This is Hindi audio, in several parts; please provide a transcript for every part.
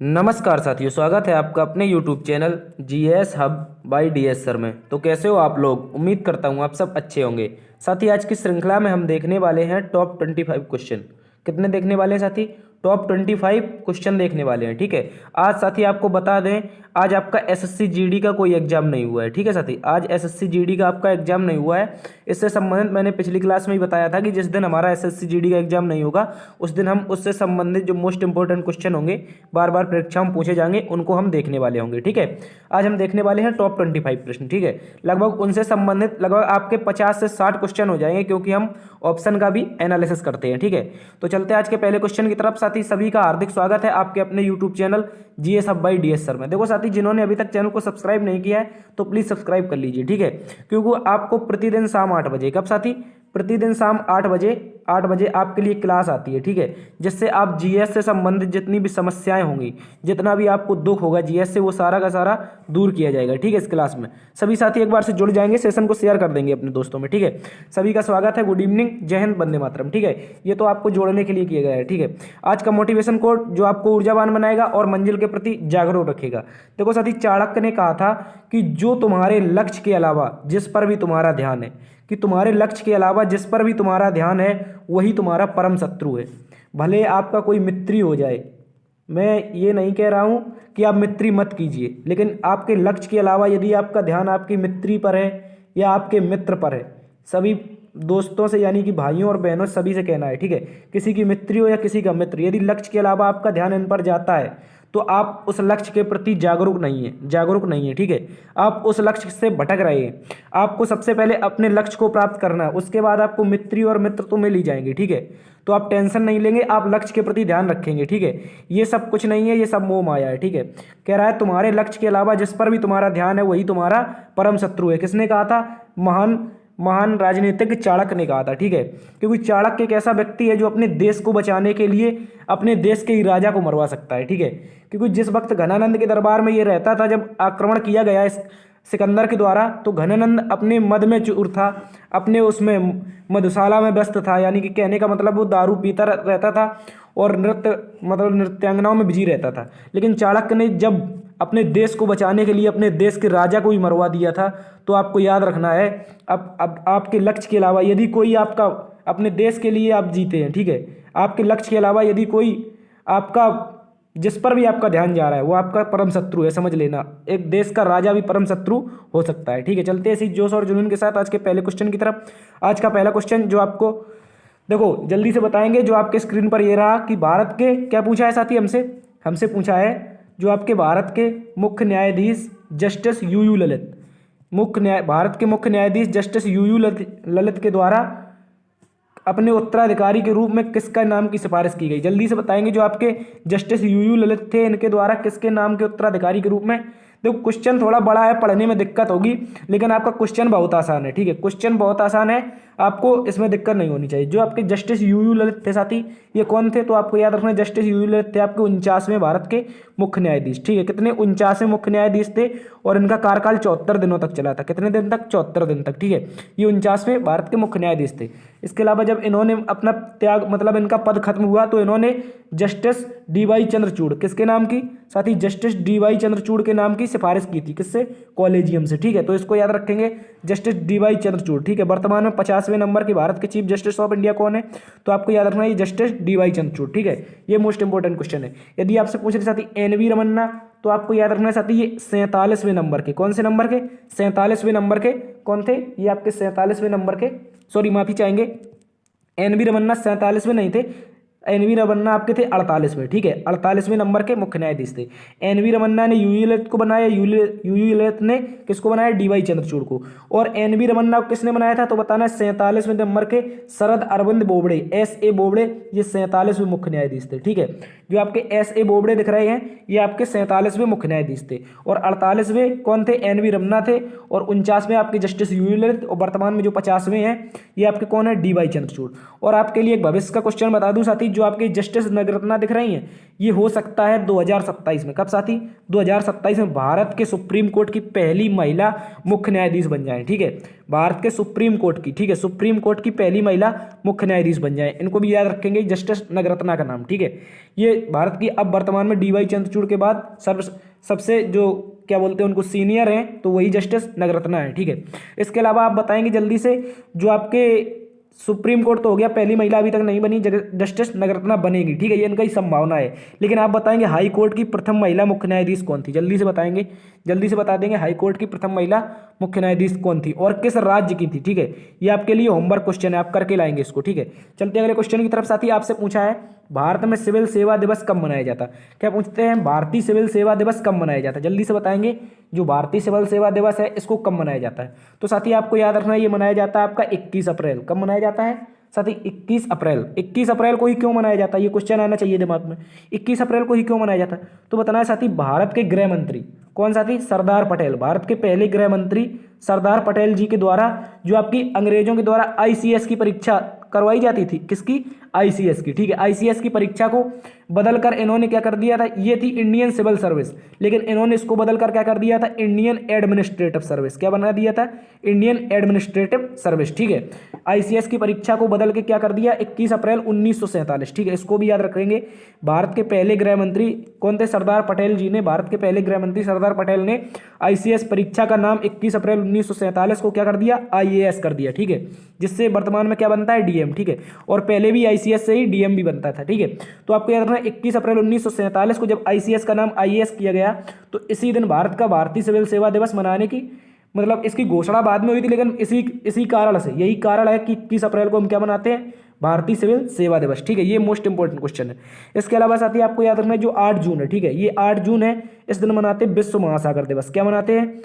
नमस्कार साथियों, स्वागत है आपका अपने YouTube channel GS hub by DS sir में। तो कैसे हो आप लोग? उम्मीद करता हूँ आप सब अच्छे होंगे। साथी, आज की श्रृंखला में हम देखने वाले हैं टॉप 25 क्वेश्चन। कितने देखने वाले हैं साथी? टॉप 25 क्वेश्चन देखने वाले हैं। ठीक है। आज साथी आपको बता दें, आज आपका एसएससी जीडी का कोई एग्जाम नहीं हुआ है। ठीक है साथी, आज एसएससी जीडी का आपका एग्जाम नहीं हुआ है। इससे संबंधित मैंने पिछली क्लास में ही बताया था कि जिस दिन हमारा एसएससी जीडी का एग्जाम नहीं होगा उस दिन हम उससे संबंधित जो मोस्ट इंपॉर्टेंट क्वेश्चन होंगे, बार बार परीक्षा में पूछे जाएंगे, उनको हम देखने वाले होंगे। ठीक है। आज हम देखने वाले हैं टॉप 25 प्रश्न। ठीक है। लगभग उनसे संबंधित लगभग आपके 50 से 60 क्वेश्चन हो जाएंगे, क्योंकि हम ऑप्शन का भी एनालिसिस करते हैं। ठीक है। तो चलते हैं आज के पहले क्वेश्चन की तरफ। साथी, सभी का हार्दिक स्वागत है आपके अपने YouTube channel GS hub by DS sir में। देखो साथी, जिन्होंने अभी तक चैनल को सब्सक्राइब नहीं किया है तो प्लीज सब्सक्राइब कर लीजिए। ठीक है। क्योंकि आपको प्रतिदिन शाम 8 बजे, कब साथी? प्रतिदिन शाम 8 बजे आपके लिए क्लास आती है। ठीक है। जिससे आप जीएस से संबंधित जितनी भी समस्याएं होंगी, जितना भी आपको दुख होगा जीएस से, वो सारा का सारा दूर किया जाएगा। ठीक है। इस क्लास में सभी साथी एक बार से जुड़ जाएंगे, सेशन को शेयर कर देंगे अपने दोस्तों में। ठीक है। सभी का स्वागत है। गुड इवनिंग, जय हिंद, वंदे मातरम। ठीक है। ये तो आपको जोड़ने के लिए किया गया है। ठीक है। आज का मोटिवेशन कोड जो आपको ऊर्जावान बनाएगा और मंजिल के प्रति जागरूक रखेगा। देखो साथी, चाणक्य ने कहा था कि जो तुम्हारे लक्ष्य के अलावा जिस पर भी तुम्हारा ध्यान है, कि तुम्हारे लक्ष्य के अलावा जिस पर भी तुम्हारा ध्यान है वही तुम्हारा परम शत्रु है। भले आपका कोई मित्री हो जाए, मैं ये नहीं कह रहा हूँ कि आप मित्री मत कीजिए, लेकिन आपके लक्ष्य के अलावा यदि आपका ध्यान आपकी मित्री पर है या आपके मित्र पर है, सभी दोस्तों से यानी कि भाइयों और बहनों सभी से कहना है। ठीक है। किसी की मित्री हो या किसी का मित्र, यदि लक्ष्य के अलावा आपका ध्यान इन पर जाता है तो आप उस लक्ष्य के प्रति जागरूक नहीं है। ठीक है। आप उस लक्ष्य से भटक रहे हैं। आपको सबसे पहले अपने लक्ष्य को प्राप्त करना है, उसके बाद आपको मित्री और मित्र तो मिल ही जाएंगे। ठीक है। तो आप टेंशन नहीं लेंगे, आप लक्ष्य के प्रति ध्यान रखेंगे। ठीक है। ये सब कुछ नहीं है, ये सब मोह माया है। ठीक है। कह रहा है तुम्हारे लक्ष्य के अलावा जिस पर भी तुम्हारा ध्यान है वही तुम्हारा परम शत्रु है। किसने कहा था? महान राजनीतिज्ञ चाणक्य ने कहा था। ठीक है। क्योंकि चाणक्य एक ऐसा व्यक्ति है जो अपने देश को बचाने के लिए अपने देश के ही राजा को मरवा सकता है। ठीक है। क्योंकि जिस वक्त घनानंद के दरबार में ये रहता था, जब आक्रमण किया गया इस सिकंदर के द्वारा, तो घनानंद अपने मद में चूर था, अपने उसमें मधुशाला में व्यस्त था। यानी कि कहने का मतलब वो दारू पीता रहता था और नृत्यांगनाओं में बिजी रहता था। लेकिन चाणक्य ने जब अपने देश को बचाने के लिए अपने देश के राजा को ही मरवा दिया था। तो आपको याद रखना है, अब आपके लक्ष्य के अलावा यदि कोई आपका, अपने देश के लिए आप जीते हैं। ठीक है। आपके लक्ष्य के अलावा यदि कोई आपका, जिस पर भी आपका ध्यान जा रहा है वो आपका परम शत्रु है, समझ लेना। एक देश का राजा भी परम शत्रु हो सकता है। ठीक है। चलते हैं इसी जोश और जुनून के साथ आज के पहले क्वेश्चन की तरफ। आज का पहला क्वेश्चन जो आपको देखो जल्दी से बताएंगे, जो आपके स्क्रीन पर ये रहा कि भारत के, क्या पूछा है साथी हमसे पूछा है जो आपके भारत के मुख्य न्यायाधीश जस्टिस यूयू ललित, भारत के मुख्य न्यायाधीश जस्टिस यूयू ललित के द्वारा अपने उत्तराधिकारी के रूप में किसका नाम की सिफारिश की गई? जल्दी से बताएंगे। जो आपके जस्टिस यूयू ललित थे, इनके द्वारा किसके नाम के उत्तराधिकारी के रूप में? देखो क्वेश्चन थोड़ा बड़ा है, पढ़ने में दिक्कत होगी, लेकिन आपका क्वेश्चन बहुत आसान है। ठीक है। क्वेश्चन बहुत आसान है, आपको इसमें दिक्कत नहीं होनी चाहिए। जो आपके जस्टिस यूयू ललित थे साथी, ये कौन थे? तो आपको याद रखना है, जस्टिस यूयू ललित थे आपके 49वें भारत के मुख्य न्यायाधीश। ठीक है। कितने? 49वें मुख्य न्यायाधीश थे और इनका कार्यकाल 74 दिनों तक चला था। कितने दिन तक? 74 दिन तक। ठीक है। ये 49वें भारत के मुख्य न्यायाधीश थे। इसके अलावा जब इन्होंने अपना त्याग, मतलब इनका पद खत्म हुआ, तो इन्होंने जस्टिस डीवाई चंद्रचूड़, किसके नाम की साथी? जस्टिस डीवाई चंद्रचूड़ के नाम की सिफारिश की थी। किससे? कॉलेजियम से। ठीक है। तो इसको याद रखेंगे, जस्टिस डीवाई चंद्रचूड़। ठीक है। वर्तमान में 50वें नंबर के भारत के चीफ जस्टिस ऑफ इंडिया कौन है? तो आपको याद रखना है, ये जस्टिस डीवाई चंद्रचूड़। ठीक है। ये मोस्ट इंपोर्टेंट क्वेश्चन है। यदि आपसे पूछ रहे साथी एनवी रमन्ना, तो आपको याद रखना है साथी, ये 47वें नंबर के, कौन से नंबर के? 47वें नंबर के कौन थे? ये आपके 47वें नंबर के, सॉरी माफी चाहेंगे, एनवी रमन्ना 47वें नहीं थे, एनवी रमन्ना आपके थे 48वें। ठीक है। 48वें नंबर के मुख्य न्यायाधीश थे। एनवी रमन्ना ने यूयू ललित को बनाया, यूयू ललित ने किसको बनाया? डीवाई चंद्रचूड़ को। और एनवी रमन्ना को किसने बनाया था? तो बताना 47वें नंबर के शरद अरविंद बोबड़े, एस.ए. बोबड़े, ये 47वें मुख्य न्यायाधीश थे। ठीक है। जो आपके एस.ए. बोबड़े दिख रहे हैं, ये आपके 47वें मुख्य न्यायाधीश थे। और 48वें कौन थे? एनवी रमन्ना थे। और 49वें आपके जस्टिस यूयू ललित। और वर्तमान में जो 50वें हैं, ये आपके कौन है? डीवाई चंद्रचूड़। और आपके लिए एक भविष्य का क्वेश्चन बता दूं साथी, जो आपके जस्टिस नगरत्ना दिख रही हैं, ये हो सकता है 2027 में। कब साथी? 2027 में भारत के सुप्रीम कोर्ट की पहली महिला मुख्य न्यायाधीश बन जाए। ठीक है। भारत के सुप्रीम कोर्ट की, ठीक है, सुप्रीम कोर्ट की पहली महिला मुख्य न्यायाधीश बन जाए, इनको भी याद रखेंगे, जस्टिस नगरत्ना का नाम, ठीक है। ये भारत की अब वर्तमान में डीवाई चंद्रचूड़ के बाद सबसे जो क्या बोलते हैं उनको सीनियर हैं, तो वही जस्टिस नगरत्ना है, ठीक है। इसके अलावा आप बताएंगे जल्दी से, जो आपके सुप्रीम कोर्ट तो हो गया, पहली महिला अभी तक नहीं बनी, जस्टिस नगरत्ना बनेगी, ठीक है, ये इनका ही संभावना है। लेकिन आप बताएंगे हाई कोर्ट की प्रथम महिला मुख्य न्यायाधीश कौन थी, जल्दी से बताएंगे, जल्दी से बता देंगे हाई कोर्ट की प्रथम महिला मुख्य न्यायाधीश कौन थी और किस राज्य की थी, ठीक है। ये आपके लिए होमवर्क क्वेश्चन है, आप करके लाएंगे इसको, ठीक है। चलते हैं अगले क्वेश्चन की तरफ। साथ ही आपसे पूछा है भारत में सिविल सेवा दिवस कब मनाया जाता, क्या पूछते हैं, भारतीय सिविल सेवा दिवस कब मनाया जाता है, जल्दी से बताएंगे। जो भारतीय सिविल सेवा दिवस है इसको कब मनाया जाता है, तो साथी आपको याद रखना है ये मनाया जाता है आपका 21 अप्रैल। कब मनाया जाता है साथी, 21 अप्रैल। 21 अप्रैल को ही क्यों मनाया जाता है, ये क्वेश्चन आना चाहिए दिमाग में, 21 अप्रैल को ही क्यों मनाया जाता है, तो बताना है साथी, भारत के गृह मंत्री कौन साथी, सरदार पटेल, भारत के पहले गृह मंत्री सरदार पटेल जी के द्वारा जो आपकी अंग्रेजों के द्वारा आईसीएस की परीक्षा करवाई जाती थी, किसकी, आईसीएस की, ठीक है। आईसीएस की परीक्षा को बदलकर इन्होंने क्या कर दिया था, ये थी इंडियन सिविल सर्विस, लेकिन इन्होंने इसको बदलकर क्या कर दिया था, इंडियन एडमिनिस्ट्रेटिव सर्विस, क्या बना दिया था, इंडियन एडमिनिस्ट्रेटिव सर्विस, ठीक है। आईसीएस की परीक्षा को बदल के क्या कर दिया, 21 अप्रैल 1947, ठीक है, इसको भी याद रखेंगे। भारत के पहले गृह मंत्री कौन थे, सरदार पटेल जी ने, भारत के पहले गृह मंत्री सरदार पटेल ने आईसीएस परीक्षा का नाम 21 अप्रैल 1947 को क्या कर दिया, आईएएस कर दिया, ठीक है, जिससे वर्तमान में क्या बनता है, डीएम, ठीक है। और पहले भी आईसीएस से ही डीएम भी बनता था, ठीक है। तो आपको याद रखना 21 अप्रैल 1947 को जब आईसीएस का नाम आईएएस किया गया, तो इसी दिन भारत का भारतीय सिविल सेवा दिवस मनाने की, मतलब इसकी घोषणा बाद में हुई थी, लेकिन इसी कारण से, यही कारण है कि 21 अप्रैल को हम क्या मनाते हैं, भारतीय सिविल सेवा दिवस, ठीक है। ये मोस्ट इंपोर्टेंट क्वेश्चन है। इसके अलावा साथी आपको याद रखना है जो 8 जून है, ठीक है, ये 8 जून है, इस दिन मनाते हैं विश्व महासागर दिवस, क्या मनाते हैं,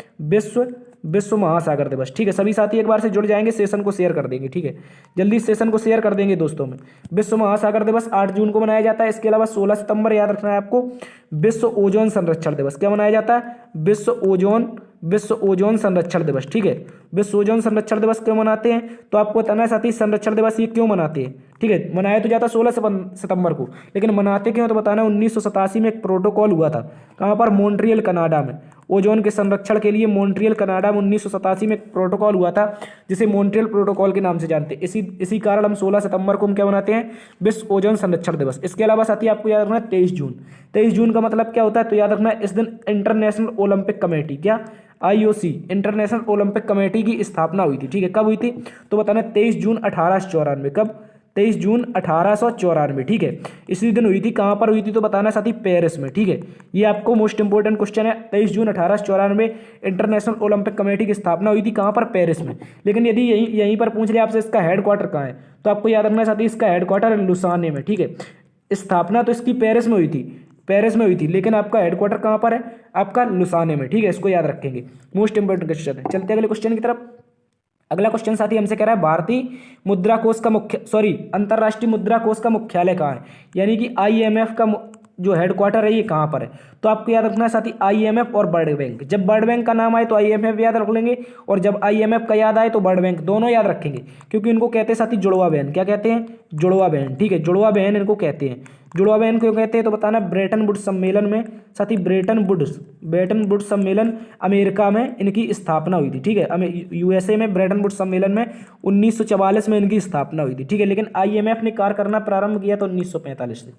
विश्व महासागर दिवस, ठीक है। सभी साथी एक बार से जुड़ जाएंगे, सेशन को शेयर कर देंगे, ठीक है, जल्दी सेशन को शेयर कर देंगे दोस्तों में। विश्व महासागर दिवस 8 जून को मनाया जाता है। इसके अलावा 16 सितंबर याद रखना है आपको, विश्व ओजोन संरक्षण दिवस, क्या मनाया जाता है, विश्व ओजोन संरक्षण दिवस, ठीक है। विश्व ओजोन संरक्षण दिवस क्यों मनाते हैं, तो आपको बताना है साथी, संरक्षण दिवस ये क्यों मनाते हैं, ठीक है। मनाया तो जाता 16 सितंबर को, लेकिन मनाते क्यों, तो बताना 1987 में एक प्रोटोकॉल हुआ था, कहाँ पर, मॉन्ट्रियल कनाडा में, ओजोन के संरक्षण के लिए मॉन्ट्रियल कनाडा में 1987 में एक प्रोटोकॉल हुआ था, जिसे मॉन्ट्रियल प्रोटोकॉल के नाम से जानते हैं। इसी कारण हम 16 सितंबर को हम क्या मनाते हैं, विश्व ओजोन संरक्षण दिवस। इसके अलावा साथी आपको याद रखना है 23 जून का मतलब क्या होता है, तो याद रखना है इस दिन इंटरनेशनल ओलंपिक कमेटी, क्या, आईओसी, इंटरनेशनल ओलंपिक कमेटी की स्थापना हुई थी, ठीक है। कब हुई थी, तो बताना 23 जून 1894, कब, 23 जून 1894, ठीक है, इसी दिन हुई थी। कहाँ पर हुई थी, तो बताना साथी, पेरिस में, ठीक है। ये आपको मोस्ट इंपोर्टेंट क्वेश्चन है, 23 जून 1894 इंटरनेशनल ओलंपिक कमेटी की स्थापना हुई थी, कहाँ पर, पेरिस में। लेकिन यदि यहीं पर पूछ लिया आपसे इसका हेडक्वार्टर कहाँ है, तो आपको याद रखना है साथी, इसका हेडक्वार्टर लुसाने में, ठीक है। स्थापना तो इसकी पेरिस में हुई थी, लेकिन आपका हेडक्वार्टर कहाँ पर है, आपका लुसाने में, ठीक है, इसको याद रखेंगे, मोस्ट इंपोर्टेंट क्वेश्चन है। चलते हैं अगले क्वेश्चन की तरफ। अगला क्वेश्चन साथी हमसे कह रहा है भारतीय मुद्रा कोष का अंतर्राष्ट्रीय मुद्रा कोष का मुख्यालय कहाँ है, यानी कि आईएमएफ का जो हेडक्वार्टर है ये कहाँ पर है, तो आपको याद रखना है साथी, आईएमएफ और वर्ल्ड बैंक। जब वर्ल्ड बैंक का नाम आए तो आईएमएफ याद रख लेंगे, और जब आईएमएफ का याद आए तो वर्ल्ड बैंक, दोनों याद रखेंगे, क्योंकि इनको कहते हैं साथी जुड़वा बहन, क्या कहते हैं, जुड़वा बहन, ठीक है, जुड़वा बहन इनको कहते हैं। जुड़वा बहन क्यों कहते हैं, तो बताना ब्रेटन वुड्स सम्मेलन में साथी, ब्रेटन वुड्स सम्मेलन अमेरिका में इनकी स्थापना हुई थी, ठीक है, यूएसए में ब्रेटन वुड्स सम्मेलन में 1944 में इनकी स्थापना हुई थी, ठीक है। लेकिन आईएमएफ ने कार्य करना प्रारंभ किया तो 1945 से,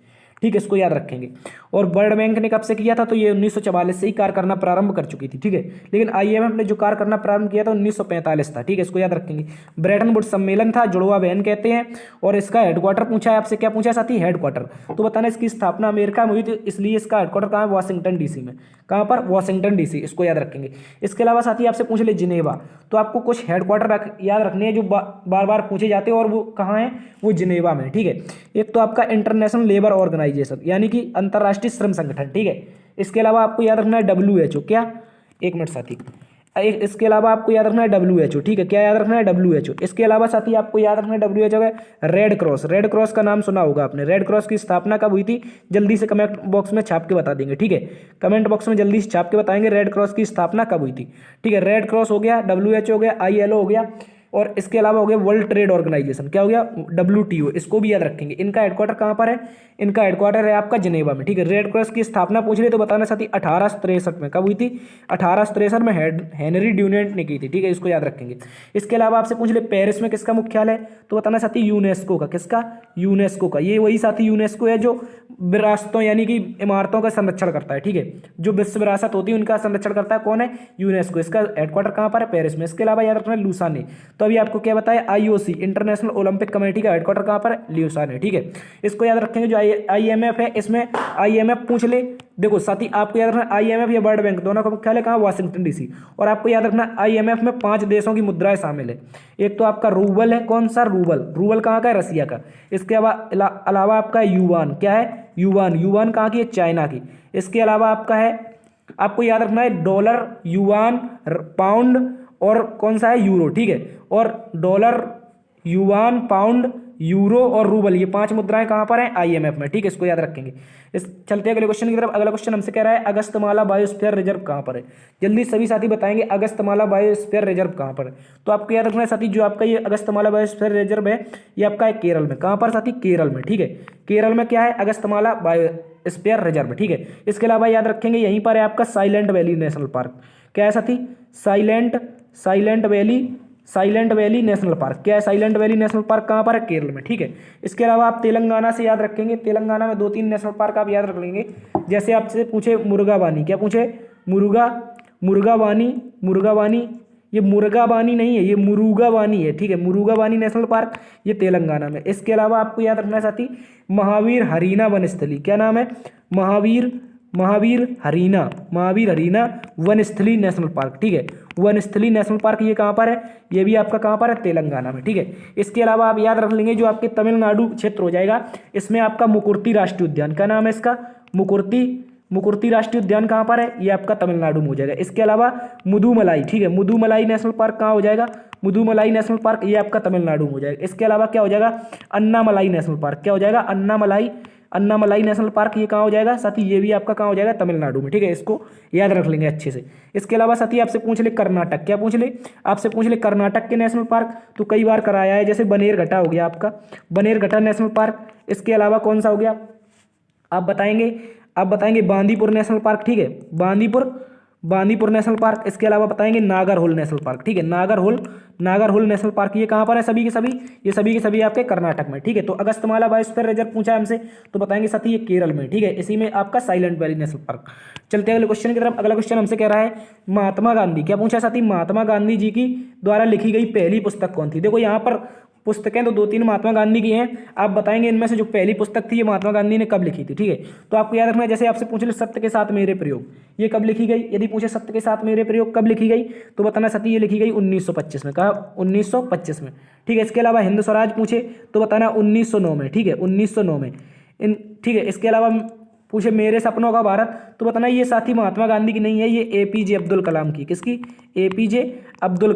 ठीक है, इसको याद रखेंगे। और वर्ल्ड बैंक ने कब से किया था, तो ये 1944 से ही कार्य करना प्रारंभ कर चुकी थी, ठीक है। लेकिन आईएमएफ ने जो कार्य करना प्रारंभ किया था 1945 था, ठीक है, इसको याद रखेंगे। ब्रेटन वुड्स सम्मेलन था, जुड़वा बहन कहते हैं, और इसका हेडक्वार्टर पूछा है आपसे, क्या पूछा है साथी, हेडक्वार्टर। तो बताना इसकी स्थापना अमेरिका में हुई थी, इसलिए इसका हेडक्वार्टर कहाँ है, वाशिंगटन डीसी में, कहाँ पर, वाशिंगटन डीसी, इसको याद रखेंगे। इसके अलावा साथी आपसे पूछ ले जिनेवा, तो आपको कुछ हेडक्वार्टर याद रखने हैं जो बार बार पूछे जाते हैं, और वो कहाँ है, वो जिनेवा में, ठीक है। एक तो आपका इंटरनेशनल लेबर ऑर्गेनाइजेशन, यानी कि अंतर्राष्ट्रीय श्रम संगठन, ठीक है। इसके अलावा आपको याद रखना है WHO, क्या, एक मिनट साथी, इसके अलावा आपको याद रखना है WHO, ठीक है, क्या याद रखना है, WHO। इसके अलावा साथी आपको याद रखना है WHO है रेड क्रॉस का नाम सुना होगा आपने। रेड क्रॉस की स्थापना कब हुई थी, जल्दी से कमेंट बॉक्स में छाप के बता देंगे, ठीक है, कमेंट बॉक्स में जल्दी से छाप के बताएंगे रेड क्रॉस की स्थापना कब हुई थी, ठीक है। रेड क्रॉस हो गया, WHO हो गया, ILO हो गया, और इसके अलावा हो गया वर्ल्ड ट्रेड ऑर्गेनाइजेशन, क्या हो गया WTO, इसको भी याद रखेंगे। इनका हेडक्वार्टर कहाँ पर है, इनका हेडक्वार्टर है आपका जिनेवा में, ठीक है। रेड क्रॉस की स्थापना पूछ रही तो बताना साथी 1863 में, कब हुई थी, 1863 में हेनरी ड्यूनेंट ने की थी, ठीक है, इसको याद रखेंगे। इसके अलावा आपसे पूछ ले पेरिस में किसका मुख्यालय है, तो बताना साथी यूनेस्को का, किसका, यूनेस्को का। ये वही साथी यूनेस्को है जो विरासतों यानी कि इमारतों का संरक्षण करता है, ठीक है, जो विश्व विरासत होती है उनका संरक्षण करता है कौन है, यूनेस्को। इसका हेडक्वार्टर कहाँ पर है, पेरिस में। इसके अलावा याद रखना लूसान है, तो अभी आपको क्या बताया, IOC इंटरनेशनल ओलंपिक कमेटी का हेडक्वार्टर कहाँ पर है, लूसान है, ठीक है। इसको याद रखेंगे। जो IMF है, इसमें IMF पूछ ले, देखो साथी आपको याद रखना IMF या वर्ल्ड बैंक दोनों का मुख्यालय कहाँ, वाशिंगटन DC। और आपको याद रखना IMF में 5 देशों की मुद्राएं शामिल है। एक तो आपका रूबल है, कौन सा, रूबल, रूबल कहाँ का है, रसिया का। इसके अलावा आपका युवान, क्या है, युवान, युवान कहाँ की है, चाइना की। इसके अलावा आपका है, आपको याद रखना है डॉलर, युवान, पाउंड और कौन सा है, यूरो, ठीक है। और डॉलर, युवान, पाउंड, यूरो और रूबल, ये 5 मुद्राएं कहाँ पर हैं, IMF में, ठीक है, इसको याद रखेंगे। इस चलते अगले क्वेश्चन की तरफ। अगला क्वेश्चन हमसे कह रहा है अगस्तमाला बायोस्फीयर रिजर्व कहाँ पर है। जल्दी सभी साथी बताएंगे अगस्तमाला बायोस्फीयर रिजर्व कहाँ पर है। तो आपको याद रखना है साथी, जो आपका ये अगस्तमाला बायोस्फीयर रिजर्व है ये आपका है केरल में। कहाँ पर साथी, केरल में, ठीक है। केरल में क्या है, अगस्तमाला बायोस्फीयर रिजर्व, ठीक है। इसके अलावा याद रखेंगे यहीं पर है आपका साइलेंट वैली नेशनल पार्क, क्या है साथी, साइलेंट वैली नेशनल पार्क, क्या है, साइलेंट वैली नेशनल पार्क कहाँ पर है, केरल में, ठीक है। इसके अलावा आप तेलंगाना से याद रखेंगे, तेलंगाना में 2-3 नेशनल पार्क आप याद रख लेंगे। जैसे आपसे पूछे मुर्गाबानी, क्या पूछे, मुर्गाबानी, ये मुर्गाबानी नहीं है, ये मुरुगाबानी है, ठीक है, मुरुगाबानी नेशनल पार्क, ये तेलंगाना में। इसके अलावा आपको याद रखना है साथी महावीर हरीना वनस्थली, क्या नाम है, महावीर हरीना वनस्थली नेशनल पार्क, ठीक है। वनस्थली नेशनल पार्क ये कहाँ पर है, ये भी आपका कहाँ पर है, तेलंगाना में, ठीक है। इसके अलावा आप याद रख लेंगे जो आपके तमिलनाडु क्षेत्र हो जाएगा, इसमें आपका मुकुर्ती राष्ट्रीय उद्यान, क्या नाम है इसका, मुकुर्ती राष्ट्रीय उद्यान कहाँ पर है, ये आपका तमिलनाडु में हो जाएगा। इसके अलावा मुदुमलाई, ठीक है, मुदुमलाई नेशनल पार्क कहाँ हो जाएगा, मुदुमलाई नेशनल पार्क ये आपका तमिलनाडु में हो जाएगा। इसके अलावा क्या हो जाएगा, अन्नामलाई नेशनल पार्क, क्या हो जाएगा, अन्नामलाई नेशनल पार्क ये कहाँ हो जाएगा साथी, ये भी आपका कहाँ हो जाएगा, तमिलनाडु में, ठीक है, इसको याद रख लेंगे अच्छे से। इसके अलावा साथी आपसे पूछ ले कर्नाटक, क्या पूछ ले, आपसे पूछ ले कर्नाटक के नेशनल पार्क, तो कई बार कराया है, जैसे बनेरघट्टा हो गया आपका, बनेरघट्टा नेशनल पार्क। इसके अलावा कौन सा हो गया, आप बताएंगे बांदीपुर नेशनल पार्क, ठीक है, बांदीपुर नेशनल पार्क। इसके अलावा बताएंगे नागरहोल नेशनल पार्क, ठीक है, नागरहोल नेशनल पार्क ये कहाँ पर है, सभी के सभी आपके कर्नाटक में, ठीक है। तो अगस्तमाला बायोस्फीयर रिजर्व पूछा है हमसे, तो बताएंगे साथी ये केरल में, ठीक है, इसी में आपका साइलेंट वैली नेशनल पार्क। चलते हैं अगले क्वेश्चन की तरफ। अगला क्वेश्चन हमसे कह रहा है महात्मा गांधी, क्या पूछा साथी, महात्मा गांधी जी की द्वारा लिखी गई पहली पुस्तक कौन थी। देखो यहाँ पर पुस्तकें तो 2-3 महात्मा गांधी की हैं, आप बताएंगे इनमें से जो पहली पुस्तक थी ये महात्मा गांधी ने कब लिखी थी, ठीक है। तो आपको याद रखना है, जैसे आपसे पूछ ले सत्य के साथ मेरे प्रयोग ये कब लिखी गई, यदि पूछे सत्य के साथ मेरे प्रयोग कब लिखी गई, तो बताना साथी ये लिखी गई 1925 में, कहा 1925 में, ठीक है। इसके अलावा हिंद स्वराज पूछे तो बताना 1909 में, ठीक है, 1909 में, ठीक है। इसके अलावा पूछे मेरे सपनों का भारत, तो बताना ये साथी महात्मा गांधी की नहीं है, ये APJ अब्दुल कलाम की, किसकी, APJ अब्दुल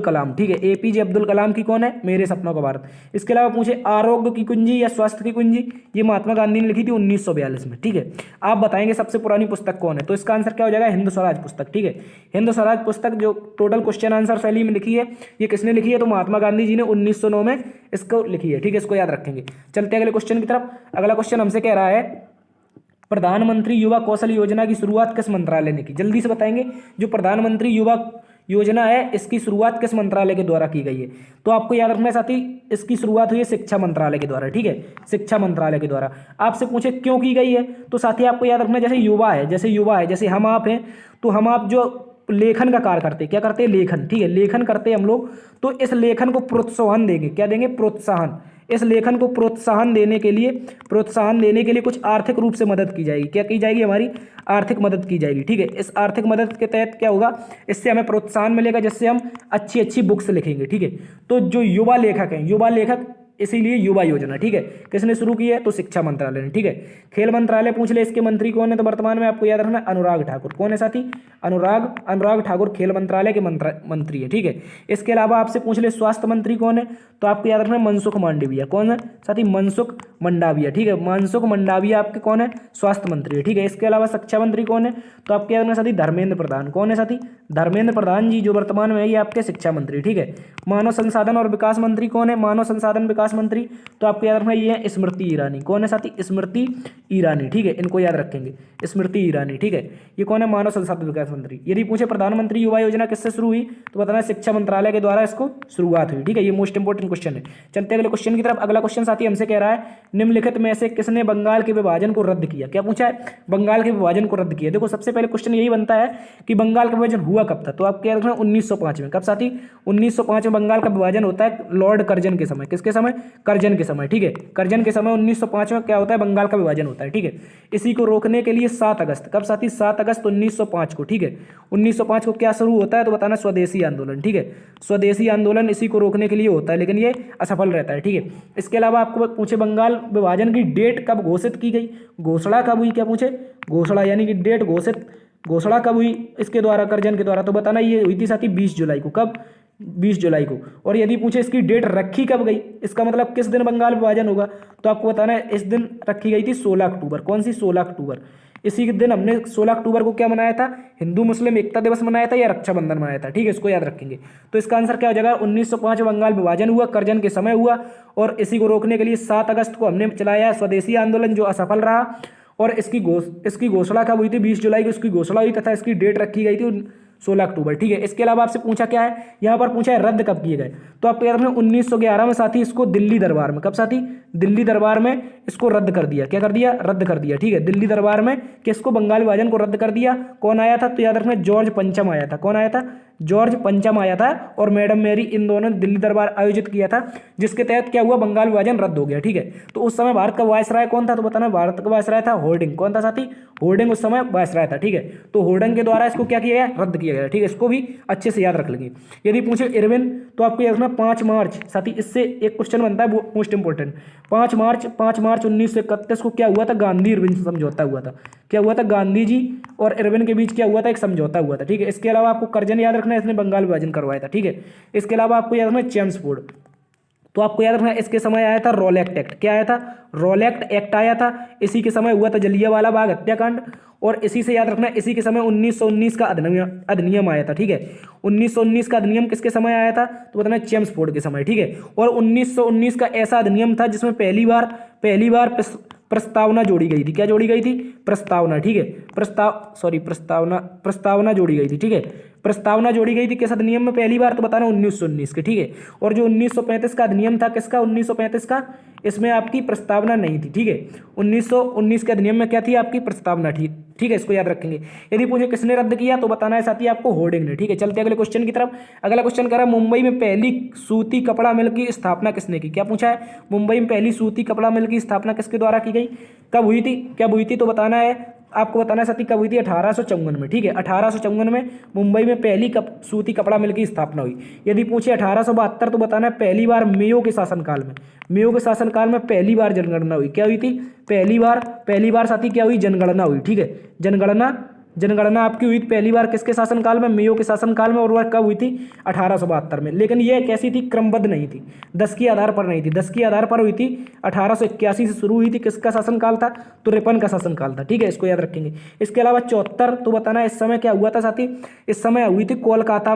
कलाम, ठीक है, APJ अब्दुल कलाम की कौन है, मेरे सपनों का भारत। इसके अलावा पूछे आरोग्य की कुंजी या स्वास्थ्य की कुंजी, ये महात्मा गांधी ने लिखी थी 1942 में, ठीक है। आप बताएंगे सबसे पुरानी पुस्तक कौन है, तो इसका आंसर क्या हो जाएगा, हिंद स्वराज पुस्तक, ठीक है। हिंद स्वराज पुस्तक जो टोटल क्वेश्चन आंसर शैली में लिखी है, ये किसने लिखी है, तो महात्मा गांधी जी ने 1909 में इसको लिखी है, ठीक है, इसको याद रखेंगे। चलते हैं अगले क्वेश्चन की तरफ। अगला क्वेश्चन हमसे कह रहा है प्रधानमंत्री युवा कौशल योजना की शुरुआत किस मंत्रालय ने की, जल्दी से बताएंगे। जो प्रधानमंत्री युवा योजना है इसकी शुरुआत किस मंत्रालय के द्वारा की गई है, तो आपको याद रखना है साथी इसकी शुरुआत हुई है शिक्षा मंत्रालय के द्वारा, ठीक है, शिक्षा मंत्रालय के द्वारा। आपसे पूछे क्यों की गई है, तो साथी आपको याद रखना है जैसे युवा है, जैसे हम आप हैं, तो हम आप जो लेखन का कार्य करते हैं, क्या करते हैं, लेखन, ठीक है, लेखन करते हैं हम लोग, तो इस लेखन को प्रोत्साहन देंगे, क्या देंगे, प्रोत्साहन। इस लेखन को प्रोत्साहन देने के लिए कुछ आर्थिक रूप से मदद की जाएगी, क्या की जाएगी, हमारी आर्थिक मदद की जाएगी, ठीक है। इस आर्थिक मदद के तहत क्या होगा, इससे हमें प्रोत्साहन मिलेगा, जिससे हम अच्छी बुक्स लिखेंगे, ठीक है। तो जो युवा लेखक हैं, युवा लेखक इसीलिए युवा योजना, ठीक है। किसने शुरू की है? तो शिक्षा मंत्रालय ने, ठीक है। खेल मंत्रालय पूछ ले इसके मंत्री कौन है? तो वर्तमान में आपको याद रखना अनुराग ठाकुर। कौन है साथी? अनुराग ठाकुर खेल मंत्रालय के मंत्री है, ठीक है। इसके अलावा आपसे पूछ ले स्वास्थ्य मंत्री कौन है? तो आपको याद रखना मनसुख मांडविया। कौन है साथी? मनसुख मंडाविया, ठीक है। मनसुख मंडाविया आपके कौन है? स्वास्थ्य मंत्री है, ठीक है। इसके अलावा शिक्षा मंत्री कौन है? तो आपके याद रखना साथी धर्मेंद्र प्रधान। कौन है साथी? धर्मेंद्र प्रधान जी, जो वर्तमान में है ये आपके शिक्षा मंत्री, ठीक है। मानव संसाधन और विकास मंत्री कौन है? मानव संसाधन विकास मंत्री तो आपको याद रखना ये है स्मृति ईरानी। कौन है साथी? स्मृति ईरानी, ठीक है। इनको याद रखेंगे, स्मृति ईरानी, ठीक है। ये कौन है? मानव संसाधन विकास मंत्री। यदि पूछे प्रधानमंत्री युवा योजना किससे शुरू हुई? तो बताना शिक्षा मंत्रालय के द्वारा इसको शुरुआत हुई, ठीक है। ये मोस्ट इंपोर्टेंट क्वेश्चन है। चलते अगले क्वेश्चन की तरफ। अगला क्वेश्चन साथी हमसे कह रहा है निम्नलिखित में से किसने बंगाल के विभाजन को रद्द किया? क्या पूछा है? बंगाल के विभाजन को रद्द किया। देखो सबसे पहले क्वेश्चन यही बनता है कि बंगाल का विभाजन हुआ कब था? तो आपको याद रखना 1905 में। कब साथी? 1905 में बंगाल का विभाजन होता है लॉर्ड कर्जन के समय। किसके समय? कर्जन के समय, ठीक है। कर्जन के समय 1905 में क्या होता है? बंगाल का विभाजन होता है, ठीक है। इसी को रोकने के लिए 7 अगस्त, कब साथी? 7 अगस्त 1905 को, ठीक है। 1905 को क्या शुरू होता है? तो बताना स्वदेशी आंदोलन, ठीक है। स्वदेशी आंदोलन इसी को रोकने के लिए होता है, लेकिन ये असफल रहता है, ठीक है। इसके अलावा आपको पूछे बंगाल विभाजन की डेट कब घोषित की गई? घोषणा कब हुई? क्या पूछे? घोषणा यानी कि डेट घोषणा कब हुई इसके द्वारा, कर्जन के द्वारा? तो बताना ये हुई थी साथी 20 जुलाई को। कब? 20 जुलाई को। और यदि पूछे इसकी डेट रखी कब गई, इसका मतलब किस दिन बंगाल विभाजन होगा, तो आपको बताना है इस दिन रखी गई थी 16 अक्टूबर। कौन सी? 16 अक्टूबर। इसी के दिन हमने 16 अक्टूबर को क्या मनाया था? हिंदू मुस्लिम एकता दिवस मनाया था या रक्षाबंधन मनाया था, ठीक है। इसको याद रखेंगे। तो इसका आंसर क्या हो जाएगा? 1905 में बंगाल विभाजन हुआ, कर्जन के समय हुआ, और इसी को रोकने के लिए 7 अगस्त को हमने चलाया स्वदेशी आंदोलन, जो असफल रहा। और इसकी घोषणा कब हुई थी? 20 जुलाई को इसकी घोषणा हुई तथा इसकी डेट रखी गई थी 16 अक्टूबर, ठीक है। इसके अलावा आपसे पूछा क्या है? यहाँ पर पूछा है रद्द कब किए गए। तो आपको याद रखना 1911 में साथी इसको दिल्ली दरबार में, कब साथी? दिल्ली दरबार में इसको रद्द कर दिया। क्या कर दिया? रद्द कर दिया, ठीक है। दिल्ली दरबार में किसको? बंगाल विभाजन को रद्द कर दिया। कौन आया था? तो याद रखना जॉर्ज पंचम आया था। कौन आया था? जॉर्ज पंचम आया था और मैडम मेरी, इन दोनों ने दिल्ली दरबार आयोजित किया था, जिसके तहत क्या हुआ? बंगाल विभाजन रद्द हो गया, ठीक है। तो उस समय भारत का वायसराय कौन था? तो बताना भारत का वायसराय था होर्डिंग। कौन था साथी? होर्डिंग उस समय वायसराय था, ठीक है। तो होर्डिंग के द्वारा इसको क्या किया गया? रद्द किया गया, ठीक है। इसको भी अच्छे से याद रख लेंगे। यदि पूछे इरविन, तो आपको याद रखना 5 मार्च साथी, इससे एक क्वेश्चन बनता है वो मोस्ट इंपोर्टेंट। 5 मार्च 1931 को क्या हुआ था? गांधी इरविन समझौता हुआ था। क्या हुआ था? गांधी जी और इरविन के बीच क्या हुआ था? एक समझौता हुआ था, ठीक है। इसके अलावा आपको कर्जन याद रखना है, इसने बंगाल विभाजन करवाया था, ठीक है। इसके अलावा आपको याद रखना है चेम्सफोर्ड। तो आपको याद रखना है इसके समय आया था रॉलेक्ट एक्ट। क्या आया था? रॉलेक्ट एक्ट आया था। इसी के समय हुआ था जलियांवाला बाग हत्याकांड। और इसी से याद रखना है इसी के समय 1919 का अधिनियम आया था, ठीक है। 1919 का अधिनियम किसके समय आया था? तो बताना चेम्सफोर्ड के समय, ठीक है। और 1919 का ऐसा अधिनियम था जिसमें पहली बार प्रस्तावना जोड़ी गई थी। क्या जोड़ी गई थी? प्रस्तावना, ठीक है। प्रस्तावना जोड़ी गई थी, ठीक है। प्रस्तावना जोड़ी गई थी किस अधिनियम में पहली बार? तो बताना 1919 के, ठीक है। और जो 1935 का अधिनियम था, किसका? 1935 का, इसमें आपकी प्रस्तावना नहीं थी, ठीक है। 1919 के अधिनियम में क्या थी? आपकी प्रस्तावना थी, ठीक है। इसको याद रखेंगे। यदि पूछे किसने रद्द किया, तो बताना है साथी आपको होर्डिंग ने, ठीक है। चलते अगले क्वेश्चन की तरफ। अगला क्वेश्चन कह रहा है मुंबई में पहली सूती कपड़ा मिल की स्थापना किसने की? क्या पूछा है? मुंबई में पहली सूती कपड़ा मिल की स्थापना किसके द्वारा की गई? कब हुई थी? क्या हुई थी? तो बताना है आपको, बताना है साथी कब हुई थी? 1854 में, ठीक है। 1854 में मुंबई में पहली सूती कपड़ा मिल की स्थापना हुई। यदि पूछे 1872, तो बताना है पहली बार मेयो के शासनकाल में पहली बार जनगणना हुई। क्या हुई थी? पहली बार साथी क्या हुई? जनगणना हुई, ठीक है। जनगणना आपकी हुई पहली बार किसके शासनकाल में? मेयो के शासनकाल में। और वह कब हुई थी? 1872 में। लेकिन यह कैसी थी? क्रमबद्ध नहीं थी, 10 के आधार पर नहीं थी। 10 के आधार पर हुई थी। 1881 से शुरू हुई थी। किसका शासनकाल था? तो रिपन का शासनकाल था, ठीक है। इसको याद रखेंगे। इसके अलावा 74, तो बताना इस समय क्या हुआ था साथी? इस समय हुई थी कोलकाता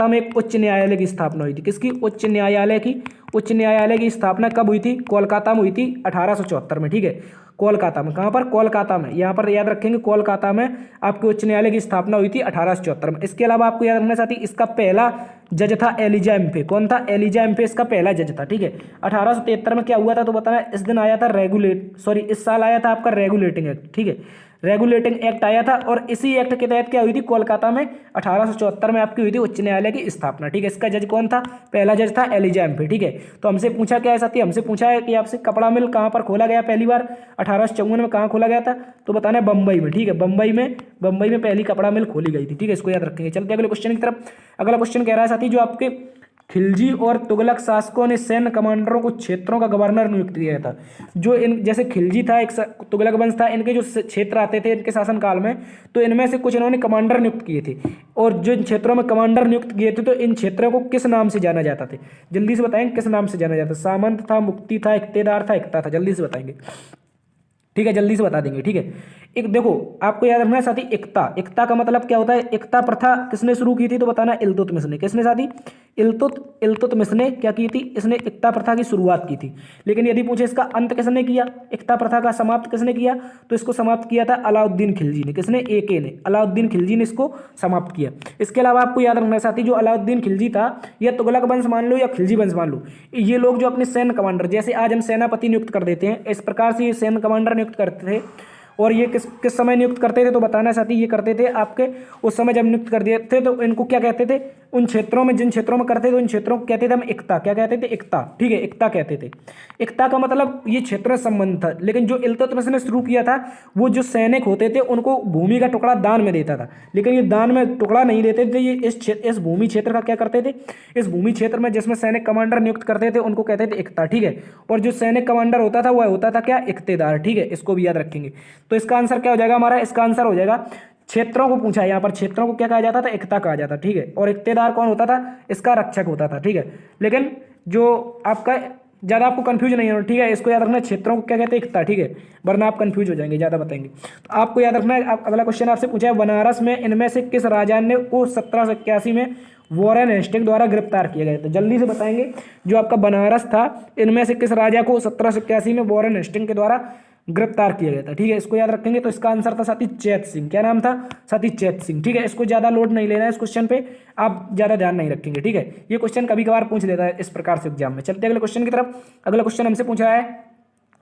में एक उच्च न्यायालय की स्थापना हुई थी। किसकी? उच्च न्यायालय की स्थापना कब हुई थी? कोलकाता में हुई थी 1874 में, ठीक है। कोलकाता में। कहाँ पर? कोलकाता में। यहाँ पर याद रखेंगे कोलकाता में आपके उच्च न्यायालय की स्थापना हुई थी 1874 में। इसके अलावा आपको याद रखना साथी इसका पहला जज था एलिजा एम्फे। कौन था? एलिजा एम्फे इसका पहला जज था, ठीक है। 1873 में क्या हुआ था? तो बताना इस दिन आया था इस साल आया था आपका रेगुलेटिंग एक्ट, ठीक है। रेगुलेटिंग एक्ट आया था और इसी एक्ट के तहत क्या हुई थी? कोलकाता में 1874 में आपकी हुई थी उच्च न्यायालय की स्थापना, ठीक है। इसका जज कौन था? पहला जज था एलिजा एम्फे, ठीक है। तो हमसे पूछा क्या है साथी? हमसे पूछा है कि आपसे कपड़ा मिल कहाँ पर खोला गया पहली बार? 1854 में। कहाँ खोला गया था? तो बताना है बम्बई में, ठीक है। बम्बई में पहली कपड़ा मिल खोली गई थी, ठीक है। इसको याद रखेंगे। चलते अगले क्वेश्चन की तरफ। अगला क्वेश्चन कह रहा है साथी जो आपके खिलजी और तुगलक शासकों ने सैन्य कमांडरों को क्षेत्रों का गवर्नर नियुक्त किया था। जो इन जैसे खिलजी था, एक तुगलक वंश था, इनके जो क्षेत्र आते थे इनके शासनकाल में, तो इनमें से कुछ इन्होंने कमांडर नियुक्त किए थे। और जो इन क्षेत्रों में कमांडर नियुक्त किए थे तो इन क्षेत्रों को किस नाम से जाना जाता था? जल्दी से बताएंगे किस नाम से जाना जाता? सामंत था, मुक्ति था, इक्तेदार था, एकता था? जल्दी से बताएंगे। ठीक है, जल्दी से बता देंगे। ठीक है, एक देखो आपको याद रखना है साथी, एकता। एकता का मतलब क्या होता है? एकता प्रथा किसने शुरू की थी? तो बताना इल्तुतमिश ने। किसने साथी? इल्तुतमिश ने क्या की थी? इसने एकता प्रथा की शुरुआत की थी। लेकिन यदि पूछे इसका अंत किसने किया, एकता प्रथा का समाप्त किसने किया, तो इसको समाप्त किया था अलाउद्दीन खिलजी ने। किसने? एके ने, अलाउद्दीन खिलजी ने इसको समाप्त किया। इसके अलावा आपको याद रखना है साथी, जो अलाउद्दीन खिलजी था, यह तुगलक वंश मान लो या खिलजी वंश मान लो, ये लोग जो अपने सैन्य कमांडर, जैसे आज हम सेनापति नियुक्त कर देते हैं, इस प्रकार से ये सैन्य कमांडर नियुक्त करते थे। और ये किस किस समय नियुक्त करते थे? तो बताना साथी, ये करते थे आपके उस समय जब नियुक्त कर दिए थे तो इनको क्या कहते थे? उन क्षेत्रों में, जिन क्षेत्रों में करते थे उन क्षेत्रों को कहते थे हम एकता। क्या कहते थे? एकता। ठीक है, एकता कहते थे। एकता का मतलब ये क्षेत्र संबंध था। लेकिन जो इल्तुतमिश ने शुरू किया था, वो जो सैनिक होते थे उनको भूमि का टुकड़ा दान में देता था। लेकिन ये दान में टुकड़ा नहीं देते थे, ये इस भूमि क्षेत्र का क्या करते थे? इस भूमि क्षेत्र में जिसमें सैनिक कमांडर नियुक्त करते थे उनको कहते थे एकता। ठीक है, और जो सैनिक कमांडर होता था वह होता था क्या? इक्तेदार। ठीक है, इसको भी याद रखेंगे। तो इसका आंसर क्या हो जाएगा हमारा? इसका आंसर हो जाएगा, क्षेत्रों को पूछा है यहाँ पर, क्षेत्रों को क्या कहा जाता था? एकता कहा जाता। ठीक है, और इक्तेदार कौन होता था? इसका रक्षक होता था। ठीक है, लेकिन जो आपका ज़्यादा आपको कंफ्यूज नहीं होना। ठीक है, इसको याद रखना है, क्षेत्रों को क्या कहते हैं? एकता। ठीक है, वरना आप कंफ्यूज हो जाएंगे, ज़्यादा बताएंगे। तो आपको याद रखना है, अगला क्वेश्चन आपसे पूछा है, बनारस में इनमें से किस राजा ने को 1781 में वॉरेन हेस्टिंग द्वारा गिरफ्तार किया गया? तो जल्दी से बताएंगे, जो आपका बनारस था, इनमें से किस राजा को 1781 में वॉरेन हेस्टिंग के द्वारा गिरफ्तार किया गया था? ठीक है, इसको याद रखेंगे। तो इसका आंसर था साथी चैत सिंह। क्या नाम था साथी? चैत सिंह। ठीक है, इसको ज़्यादा लोड नहीं लेना है, इस क्वेश्चन पे आप ज़्यादा ध्यान नहीं रखेंगे। ठीक है, ये क्वेश्चन कभी कभार पूछ लेता है इस प्रकार से एग्जाम में। चलते अगले क्वेश्चन की तरफ। अगला क्वेश्चन हमसे पूछा है,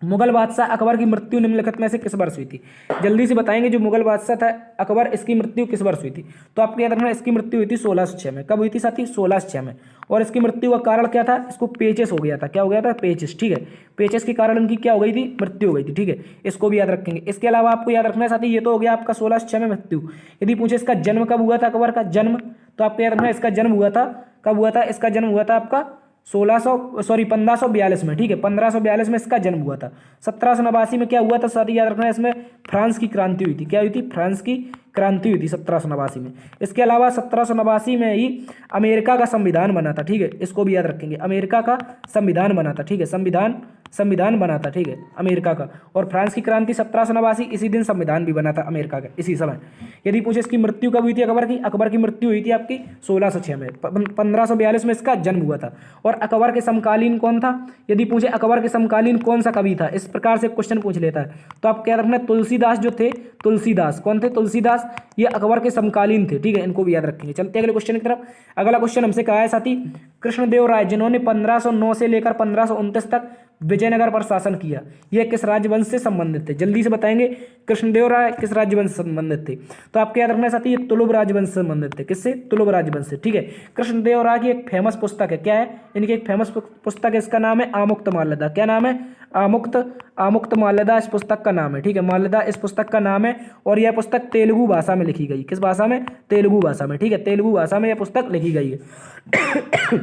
मुगल बादशाह अकबर की मृत्यु निम्नलिखित में से किस वर्ष हुई थी? जल्दी से बताएंगे, जो मुगल बादशाह था अकबर, इसकी मृत्यु किस वर्ष हुई थी? तो आपको याद रखना, इसकी मृत्यु हुई थी 1606 में। कब हुई थी साथी? 1606 में। और इसकी मृत्यु का कारण क्या था? इसको पेचिस हो गया था। क्या हो गया था? पेचिस। ठीक है, पेचिस के कारण इनकी क्या हो गई थी? मृत्यु हो गई थी। ठीक है, इसको भी याद रखेंगे। इसके अलावा आपको याद रखना है साथी, ये तो हो गया आपका 1606 में मृत्यु। यदि पूछे इसका जन्म कब हुआ था, अकबर का जन्म, तो आपको याद रखना है इसका जन्म हुआ था, कब हुआ था? इसका जन्म हुआ था आपका 1542 में। ठीक है, 1542 में इसका जन्म हुआ था। 1789 में क्या हुआ था साथी? याद रखना है, इसमें फ्रांस की क्रांति हुई थी। क्या हुई थी? फ्रांस की क्रांति हुई थी 1789 में। इसके अलावा 1789 में ही अमेरिका का संविधान बना था। ठीक है, इसको भी याद रखेंगे, अमेरिका का संविधान बना था। ठीक है, संविधान बना था। ठीक है, अमेरिका का। और फ्रांस की क्रांति 1789, इसी दिन संविधान भी बना था अमेरिका का, इसी समय। यदि पूछे इसकी मृत्यु कब हुई थी अकबर की? अकबर की मृत्यु हुई थी आपकी 1606 में। 1542 में इसका जन्म हुआ था। और अकबर के समकालीन कौन था? यदि पूछे अकबर के समकालीन कौन सा कवि था, इस प्रकार से क्वेश्चन पूछ लेता है, तो आप क्या रखना है? तुलसीदास जो थे, तुलसीदास। कौन थे? तुलसीदास। ये अकबर के समकालीन थे। ठीक है, इनको भी याद रखेंगे। चलते अगले क्वेश्चन की तरफ। अगला क्वेश्चन हमसे कहा है साथी, कृष्णदेव राय जिन्होंने 1509 से लेकर 1529 तक विजयनगर पर शासन किया, यह किस राजवंश से संबंधित थे? जल्दी से बताएंगे, कृष्णदेव राय किस राजवंश से संबंधित थे? तो आपको याद रखना है साथी, ये तुलुभ राजवंश से संबंधित थे। किससे? तुलुभ राजवंश से। ठीक है, कृष्णदेव राय की एक फेमस पुस्तक है। क्या है? इनकी एक फेमस पुस्तक है, इसका नाम है आमुक्त माल्यदा। क्या नाम है? आमुक्त माल्यदा इस पुस्तक का नाम है। ठीक है, माल्यदा इस पुस्तक का नाम है। और यह पुस्तक तेलुगु भाषा में लिखी गई। किस भाषा में? तेलुगु भाषा में। ठीक है, तेलुगु भाषा में यह पुस्तक लिखी गई है।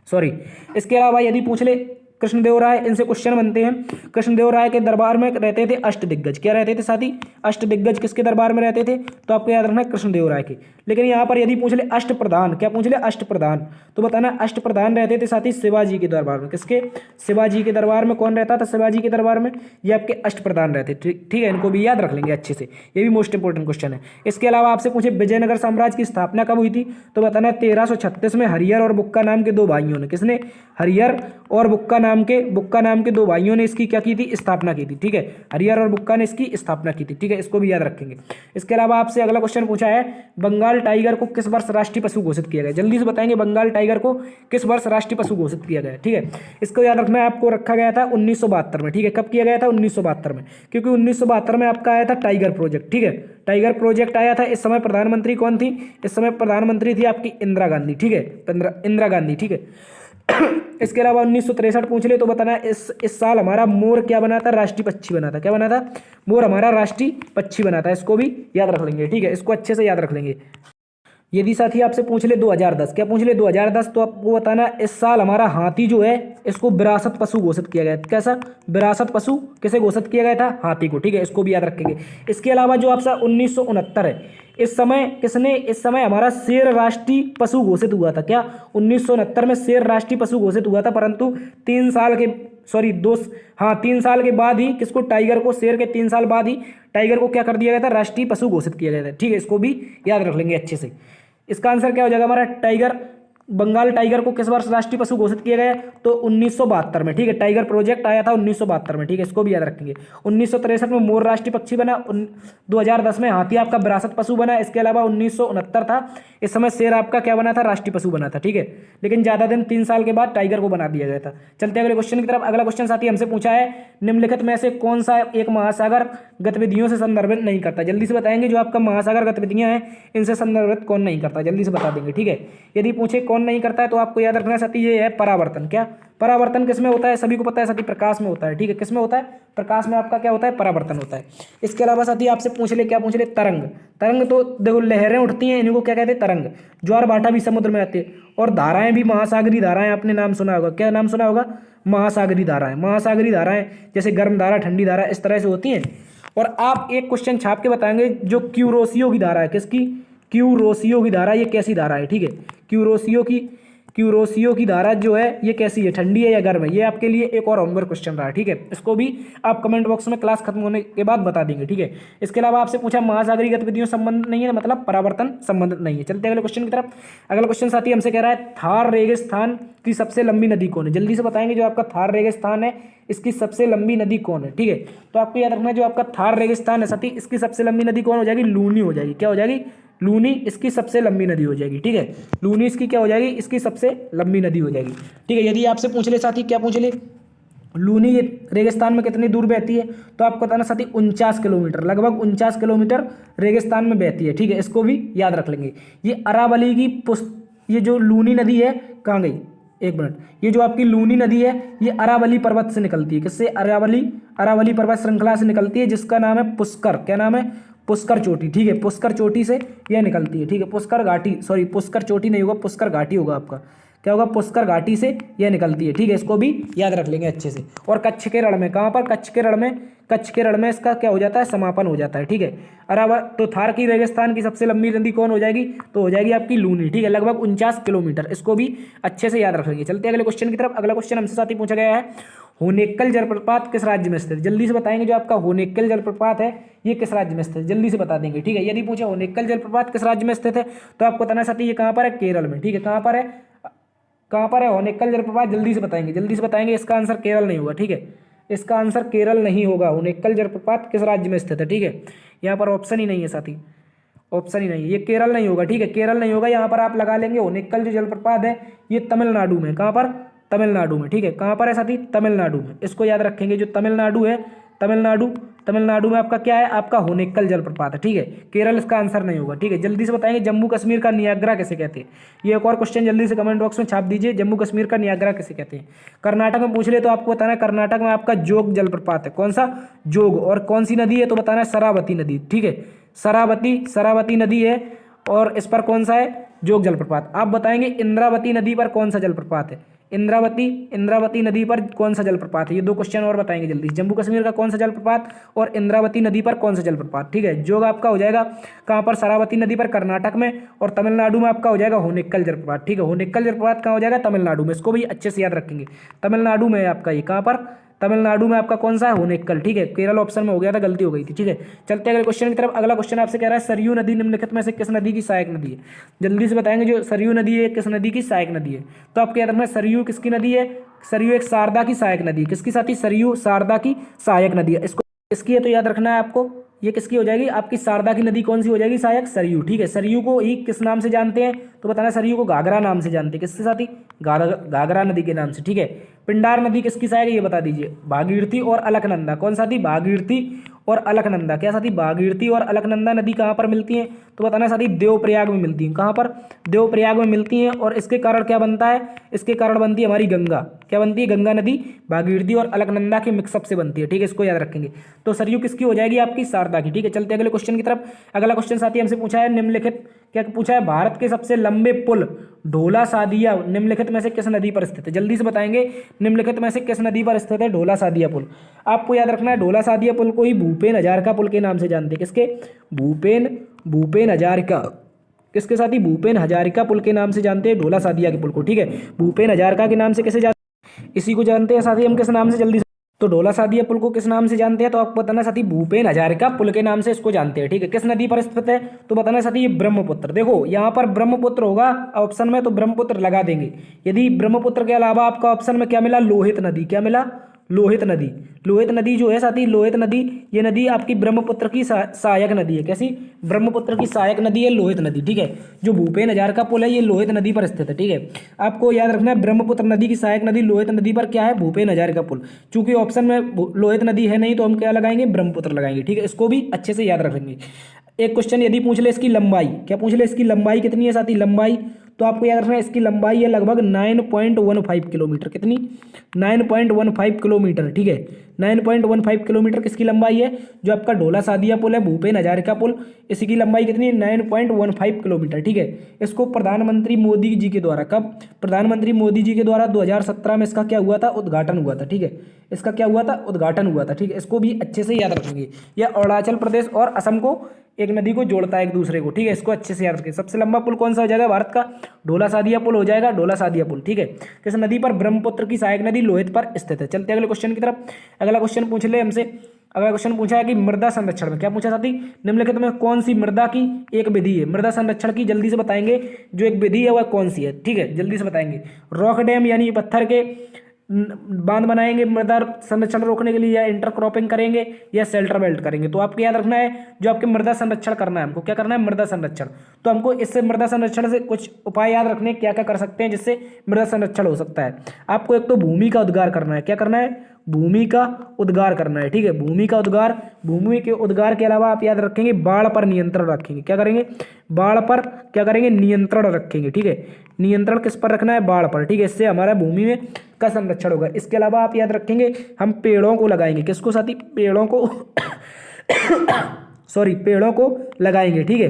सॉरी। इसके अलावा यदि पूछ ले कृष्णदेव राय, इनसे क्वेश्चन बनते हैं। कृष्णदेव राय के दरबार में रहते थे अष्टदिग्गज। क्या रहते थे साथी? अष्टदिग्गज किसके दरबार में रहते थे? तो आपको याद रखना है कृष्णदेव राय के। लेकिन यहाँ पर यदि पूछ ले अष्टप्रधान, क्या पूछ ले? अष्टप्रधान, तो बताना अष्टप्रधान रहते थे साथी शिवाजी के दरबार में। किसके? शिवाजी के दरबार में कौन रहता था? शिवाजी के दरबार में ये आपके अष्टप्रधान रहते। ठीक है, इनको भी याद रख लेंगे अच्छे से, ये भी मोस्ट इंपोर्टेंट क्वेश्चन है। इसके अलावा आपसे पूछे विजयनगर साम्राज्य की स्थापना कब हुई थी? तो बताना 1336 में हरिहर और बुक्का नाम के दो भाइयों ने। किसने? हरिहर और बुक्का नाम के दो भाइयों ने इसकी क्या की थी? स्थापना की थी। ठीक है, हरिहर और बुक्का ने इसकी स्थापना की थी। ठीक है, इसको भी याद रखेंगे। इसके अलावा आपसे अगला क्वेश्चन पूछा है, बंगाल टाइगर को किस वर्ष राष्ट्रीय पशु घोषित किया गया? जल्दी से बताएंगे, बंगाल टाइगर को किस वर्ष राष्ट्रीय पशु घोषित किया गया? ठीक है, इसको याद रखना है, आपको रखा गया था 1972 में। ठीक है, कब किया गया था? 1972 में, क्योंकि 1972 में आपका आया था टाइगर प्रोजेक्ट। ठीक है, टाइगर प्रोजेक्ट आया था। इस समय प्रधानमंत्री कौन थी? इस समय प्रधानमंत्री थी आपकी इंदिरा गांधी। ठीक है, इंदिरा गांधी। ठीक है, इसके अलावा 1963 पूछ ले तो बताना इस साल हमारा मोर क्या बना था? राष्ट्रीय पक्षी बना था। क्या बना था? मोर हमारा राष्ट्रीय पक्षी बना था। इसको भी याद रख लेंगे। ठीक है, इसको अच्छे से याद रख लेंगे। यदि साथी आपसे पूछ ले 2010, क्या पूछ ले 2010, तो आपको बताना इस साल हमारा हाथी जो है इसको विरासत पशु घोषित किया गया। कैसा विरासत पशु किसे घोषित किया गया था? हाथी को। ठीक है, इसको भी याद रखेंगे। इसके अलावा जो आपका 1969 है, इस समय हमारा शेर राष्ट्रीय पशु घोषित हुआ था। क्या 1969 में शेर राष्ट्रीय पशु घोषित हुआ था, परंतु 3 साल के बाद ही किसको? टाइगर को। शेर के 3 साल बाद ही टाइगर को क्या कर दिया गया था? राष्ट्रीय पशु घोषित किया गया था। ठीक है, इसको भी याद रख लेंगे अच्छे से। इसका आंसर क्या हो जाएगा हमारा? टाइगर, बंगाल टाइगर को किस वर्ष राष्ट्रीय पशु घोषित किया गया? तो 1972 में। ठीक है, टाइगर प्रोजेक्ट आया था 1972 में। ठीक है, इसको भी याद रखेंगे। 1963 में मोर राष्ट्रीय पक्षी बना। 2010 में हाथी आपका विरासत पशु बना। इसके अलावा 1969 था, इस समय शेर आपका क्या बना था? राष्ट्रीय पशु बना था। ठीक है, लेकिन ज्यादा दिन 3 साल के बाद टाइगर को बना दिया गया था। चलते हैं अगले क्वेश्चन की तरफ। अगला क्वेश्चन साथी हमसे पूछा है, निम्नलिखित में से कौन सा एक महासागर गतिविधियों से संदर्भित नहीं करता? जल्दी से बताएंगे, जो आपका महासागर गतिविधियां हैं इनसे संदर्भित कौन नहीं करता? जल्दी से बता देंगे। ठीक है, यदि पूछे कौन नहीं करता है तो आपको याद रखना साथी ये है परावर्तन। क्या परावर्तन किस में होता है? सभी को पता है साथी, प्रकाश में होता है। ठीक है, किस में होता है? प्रकाश में आपका क्या होता है? परावर्तन होता है। इसके अलावा साथी आपसे पूछ ले, क्या पूछ ले? तरंग। तरंग तो देखो लहरें उठती हैं, इनको क्या कहते हैं? तरंग। ज्वार भाटा भी समुद्र में आते हैं, और धाराएं भी महासागरीय धाराएं, आपने नाम सुना होगा। क्या नाम सुना होगा? महासागरीय धाराएं। महासागरीय धाराएं जैसे गर्म धारा, ठंडी धारा, इस तरह से होती हैं। और आप एक क्वेश्चन छाप के बताएंगे, जो क्यूरोसियो की धारा है, किसकी? क्यूरोसियो की धारा, ये कैसी धारा है? ठीक है, क्यूरोसियो की धारा जो है ये कैसी है? ठंडी है या गर्म है? ये आपके लिए एक और होमवर्क क्वेश्चन रहा है। ठीक है, इसको भी आप कमेंट बॉक्स में क्लास खत्म होने के बाद बता देंगे। ठीक है, इसके अलावा आपसे पूछा महासागरीय गतिविधियों संबंधित नहीं है, मतलब परावर्तन संबंधित नहीं है। चलते अगले क्वेश्चन की तरफ। अगला क्वेश्चन साथी हमसे कह रहा है, थार रेगिस्तान की सबसे लंबी नदी कौन है? जल्दी से बताएंगे, जो आपका थार रेगिस्तान है इसकी सबसे लंबी नदी कौन है? ठीक है, तो आपको याद रखना है, जो आपका थार रेगिस्तान है साथी, इसकी सबसे लंबी नदी कौन हो जाएगी? लूनी हो जाएगी। क्या हो जाएगी? लूनी इसकी सबसे लंबी नदी हो जाएगी। ठीक है, लूनी इसकी क्या हो जाएगी? इसकी सबसे लंबी नदी हो जाएगी। ठीक है, यदि आपसे पूछ ले साथी, क्या पूछ ले? लूनी ये रेगिस्तान में कितनी दूर बहती है? तो आपको बताना साथी 49 किलोमीटर, लगभग 49 किलोमीटर रेगिस्तान में बहती है। ठीक है, इसको भी याद रख लेंगे। ये अरावली की ये जो लूनी नदी है, कहाँ गई? एक मिनट, ये जो आपकी लूनी नदी है ये अरावली पर्वत से निकलती है। किससे? अरावली पर्वत श्रृंखला से निकलती है, जिसका नाम है पुष्कर। क्या नाम है? पुष्कर चोटी। ठीक है, पुष्कर चोटी से यह निकलती है। ठीक है, पुष्कर घाटी, सॉरी पुष्कर चोटी नहीं होगा, पुष्कर घाटी होगा आपका। क्या होगा? पुष्कर घाटी से यह निकलती है। ठीक है, इसको भी याद रख लेंगे अच्छे से। और कच्छ के रण में, कहाँ पर? कच्छ के रण में इसका क्या हो जाता है? समापन हो जाता है। ठीक है, तो थार की रेगिस्तान की सबसे लंबी नदी कौन हो जाएगी? तो हो जाएगी आपकी लूनी। ठीक है, लगभग 49 किलोमीटर, इसको भी अच्छे से याद रख लेंगे। चलते हैं अगले क्वेश्चन की तरफ। अगला क्वेश्चन हमसे साथी पूछा गया है, होनेक्कल जलप्रपात किस राज्य में स्थित? जल्दी से बताएंगे, जो आपका होनेक्कल जलप्रपात है ये किस राज्य में स्थित है? जल्दी से बता देंगे। ठीक है, यदि पूछे होनेक्कल जलप्रपात किस राज्य में स्थित है, तो आपको बताना साथी ये कहाँ पर है? केरल में। ठीक है, कहाँ पर है होनेक्कल जलप्रपात? जल्दी से बताएंगे। इसका आंसर केरल नहीं होगा। ठीक है, इसका आंसर केरल नहीं होगा। होनेक्कल जलप्रपात किस राज्य में स्थित है? ठीक है, यहाँ पर ऑप्शन ही नहीं है साथी, ऑप्शन ही नहीं है, ये केरल नहीं होगा। ठीक है, केरल नहीं होगा। यहाँ पर आप लगा लेंगे, होनेक्कल जो जलप्रपात है ये तमिलनाडु में। कहाँ पर? तमिलनाडु में। ठीक है, कहाँ पर है साथी? तमिलनाडु में। इसको याद रखेंगे, जो तमिलनाडु है, तमिलनाडु में आपका क्या है? आपका होनेक्कल जलप्रपात है। ठीक है, केरल इसका आंसर नहीं होगा। ठीक है, जल्दी से बताएंगे, जम्मू कश्मीर का नियाग्रा किसे कहते हैं? ये एक और क्वेश्चन जल्दी से कमेंट बॉक्स में छाप दीजिए, जम्मू कश्मीर का नियाग्रा किसे कहते हैं? कर्नाटक में पूछ ले तो आपको बताना है, कर्नाटक में आपका जोग जलप्रपात है। कौन सा? जोग। और कौन सी नदी है? तो बताना है शरावती नदी। ठीक है, शरावती नदी है, और इस पर कौन सा है? जोग जलप्रपात। आप बताएंगे इंद्रावती नदी पर कौन सा जलप्रपात है? इंद्रावती नदी पर कौन सा जलप्रपात है? ये 2 क्वेश्चन और बताएंगे जल्दी। जम्मू कश्मीर का कौन सा जलप्रपात और इंद्रावती नदी पर कौन सा जलप्रपात? ठीक है, जोग आपका हो जाएगा कहाँ पर? शरावती नदी पर, कर्नाटक में। और तमिलनाडु में आपका हो जाएगा होनेक्कल जलप्रपात। ठीक है, होनेक्कल जलप्रपात कहाँ हो जाएगा? तमिलनाडु में। इसको भी अच्छे से याद रखेंगे, तमिलनाडु में है आपका ये। कहाँ पर? तमिलनाडु में आपका कौन सा है? होनेक्कल। ठीक है, केरल ऑप्शन में हो गया था, गलती हो गई थी। ठीक है, चलते हैं अगले क्वेश्चन की तरफ। अगला क्वेश्चन आपसे कह रहा है, सरयू नदी निम्नलिखित में से किस नदी की सहायक नदी है? जल्दी से बताएंगे, जो सरयू नदी है किस नदी की सहायक नदी है? तो आपको याद रखना है, सरयू किसकी नदी है? सरयू एक शारदा की सहायक नदी है। किसकी साथी? सरयू शारदा की सहायक नदी है। इसकी है तो याद रखना है आपको, ये किसकी हो जाएगी? आपकी शारदा की नदी कौन सी हो जाएगी? सहायक सरयू। ठीक है, सरयू को ही किस नाम से जानते हैं? तो बताना, सरयू को घाघरा नाम से जानते हैं। किससे साथी? घाघरा नदी के नाम से। ठीक है, पिंडार नदी किसकी सहायक है ये बता दीजिए। भागीरथी और अलकनंदा, कौन सा थी, भागीरथी और अलकनंदा, क्या साथी, भागीरथी और अलकनंदा नदी कहाँ पर मिलती हैं, तो बताना साथी देवप्रयाग में मिलती हैं। कहाँ पर, देवप्रयाग में मिलती हैं। और इसके कारण क्या बनता है, इसके कारण बनती है हमारी गंगा, क्या बनती है, गंगा नदी भागीरथी और अलकनंदा के मिक्सअप से बनती है, ठीक है, इसको याद रखेंगे। तो सरयू किसकी हो जाएगी, आपकी शारदा की, ठीक है। चलते अगले क्वेश्चन की तरफ। अगला क्वेश्चन साथी हमसे पूछा है निम्नलिखित, क्या पूछा है, भारत के सबसे लंबे पुल ढोला सादिया निम्नलिखित में से किस नदी पर स्थित है, जल्दी से बताएंगे, निम्नलिखित में से किस नदी पर स्थित है ढोला सादिया पुल। आपको याद रखना है ढोला सादिया पुल को ही भूपेन हजारिका पुल के नाम से जानते हैं, किसके, भूपेन हजारिका, किसके साथ ही, भूपेन हजारिका पुल के नाम से जानते हैं ढोला सादिया के पुल को, ठीक है। भूपेन हजारिका के नाम से कैसे जानते हैं, इसी को जानते हैं साथी हम किस नाम से, जल्दी से। तो ढोला सादिया पुल को किस नाम से जानते हैं, तो आपको बताना साथी भूपेन हजारिका पुल के नाम से इसको जानते हैं, ठीक है। किस नदी पर स्थित है, तो बताना साथी ये ब्रह्मपुत्र। देखो यहाँ पर ब्रह्मपुत्र होगा ऑप्शन में तो ब्रह्मपुत्र लगा देंगे। यदि ब्रह्मपुत्र के अलावा आपका ऑप्शन में क्या मिला, लोहित नदी, क्या मिला, लोहित नदी। लोहित नदी जो है साथी, लोहित नदी, ये नदी आपकी ब्रह्मपुत्र की सहायक नदी है, कैसी, ब्रह्मपुत्र की सहायक नदी है लोहित नदी, ठीक है। जो भूपेन हजारिका पुल है ये लोहित नदी पर स्थित है, ठीक है। आपको याद रखना है ब्रह्मपुत्र नदी की सहायक नदी लोहित नदी पर क्या है, भूपेन हजारिका पुल। चूंकि ऑप्शन में लोहित नदी है नहीं तो हम क्या लगाएंगे, ब्रह्मपुत्र लगाएंगे, ठीक है। इसको भी अच्छे से याद रखेंगे। एक क्वेश्चन यदि पूछ ले इसकी लंबाई, क्या पूछ ले इसकी लंबाई कितनी है साथी, लंबाई, तो आपको याद रखना है इसकी लंबाई है लगभग 9.15 किलोमीटर, कितनी, 9.15 किलोमीटर, ठीक है। 9.15 किलोमीटर किसकी लंबाई है, जो आपका ढोला सादिया पुल है, भूपेन हजारिका पुल, इसी की लंबाई कितनी है, 9.15 किलोमीटर, ठीक है। इसको प्रधानमंत्री मोदी जी के द्वारा, कब, प्रधानमंत्री मोदी जी के द्वारा 2017 में इसका क्या हुआ था, उद्घाटन हुआ था, ठीक है। इसका क्या हुआ था, उद्घाटन हुआ था, ठीक है। इसको भी अच्छे से याद रखेंगे। यह अरुणाचल प्रदेश और असम को, एक नदी को जोड़ता है एक दूसरे को, ठीक है। इसको अच्छे से याद रखें। सबसे लंबा पुल कौन सा हो जाएगा भारत का, ढोला सादिया पुल हो जाएगा, ढोला सादिया पुल, ठीक है। किस नदी पर, ब्रह्मपुत्र की सहायक नदी लोहित पर स्थित है। चलते अगले क्वेश्चन की तरफ। अगला क्वेश्चन पूछ ले हमसे, अगला क्वेश्चन पूछा है कि मृदा संरक्षण में, क्या पूछा साथी, निम्नलिखित में कौन सी मृदा की एक विधि है, मृदा संरक्षण की, जल्दी से बताएंगे, जो एक विधि है वह कौन सी है, ठीक है, जल्दी से बताएंगे। रॉक डैम यानी पत्थर के बांध बनाएंगे मृदा संरक्षण रोकने के लिए, या इंटरक्रॉपिंग करेंगे, या शेल्टर बेल्ट करेंगे। तो आपको याद रखना है जो आपके मृदा संरक्षण करना है, हमको क्या करना है, मृदा संरक्षण। तो हमको इससे मृदा संरक्षण से कुछ उपाय याद रखने, क्या क्या कर सकते हैं जिससे मृदा संरक्षण हो सकता है। आपको एक तो भूमि का उद्गार करना है, क्या करना है, भूमि का उद्गार करना है, ठीक है। भूमि का उद्गार, भूमि के उद्गार के अलावा आप याद रखेंगे बाढ़ पर नियंत्रण रखेंगे, क्या करेंगे, बाढ़ पर क्या करेंगे, नियंत्रण रखेंगे, ठीक है। नियंत्रण किस पर रखना है, बाढ़ पर, ठीक है। इससे हमारा भूमि में का संरक्षण होगा। इसके अलावा आप याद रखेंगे हम पेड़ों को लगाएंगे, किसको साथी, पेड़ों को सॉरी, पेड़ों को लगाएंगे, ठीक है,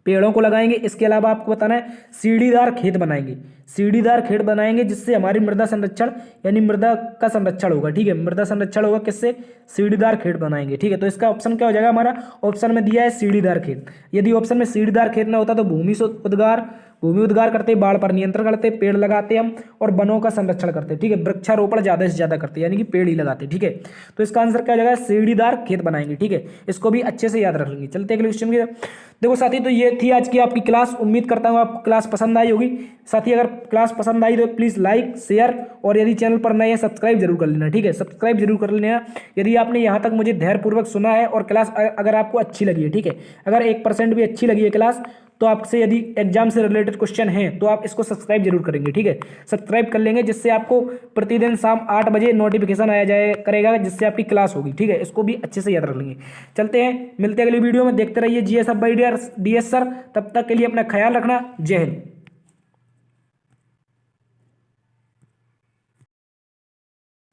पेड़ों को लगाएंगे। इसके अलावा आपको बताना है सीढ़ीदार खेत बनाएंगे, सीढ़ीदार खेत बनाएंगे जिससे हमारी मृदा संरक्षण यानी मृदा का संरक्षण होगा, ठीक है। मृदा संरक्षण होगा किससे, सीढ़ीदार खेत बनाएंगे, ठीक है। तो इसका ऑप्शन क्या हो जाएगा, हमारा ऑप्शन में दिया है सीढ़ीदार खेत। यदि ऑप्शन में सीढ़ीदार खेत ना होता तो भूमि से उद्गार, भूमि उद्गार करते, बाढ़ पर नियंत्रण करते, पेड़ लगाते हम, और वनों का संरक्षण करते, ठीक है। वृक्षारोपण ज्यादा से ज्यादा करते, यानी कि पेड़ ही लगाते, ठीक है। तो इसका आंसर क्या हो जाएगा, सीढ़ीदार खेत बनाएंगे, ठीक है। इसको भी अच्छे से याद रख लेंगे। चलते अगले क्वेश्चन की। देखो साथी, तो ये थी आज की आपकी क्लास। उम्मीद करता हूँ आपको क्लास पसंद आई होगी। साथी अगर क्लास पसंद आई तो प्लीज़ लाइक, शेयर, और यदि चैनल पर नए हैं सब्सक्राइब जरूर कर लेना, ठीक है। सब्सक्राइब जरूर कर लेना यदि आपने यहाँ तक मुझे धैर्यपूर्वक सुना है और क्लास अगर आपको अच्छी लगी है, ठीक है। अगर 1% भी अच्छी लगी है क्लास तो आपसे यदि एग्जाम से रिलेटेड क्वेश्चन हैं तो आप इसको सब्सक्राइब जरूर करेंगे, ठीक है। सब्सक्राइब कर लेंगे जिससे आपको प्रतिदिन शाम 8 बजे नोटिफिकेशन आया जाए करेगा, जिससे आपकी क्लास होगी, ठीक है। इसको भी अच्छे से याद रख लेंगे। चलते हैं, मिलते हैं अगली वीडियो में। देखते रहिए GS hub by DS sir. तब तक के लिए अपना ख्याल रखना। जय हिंद।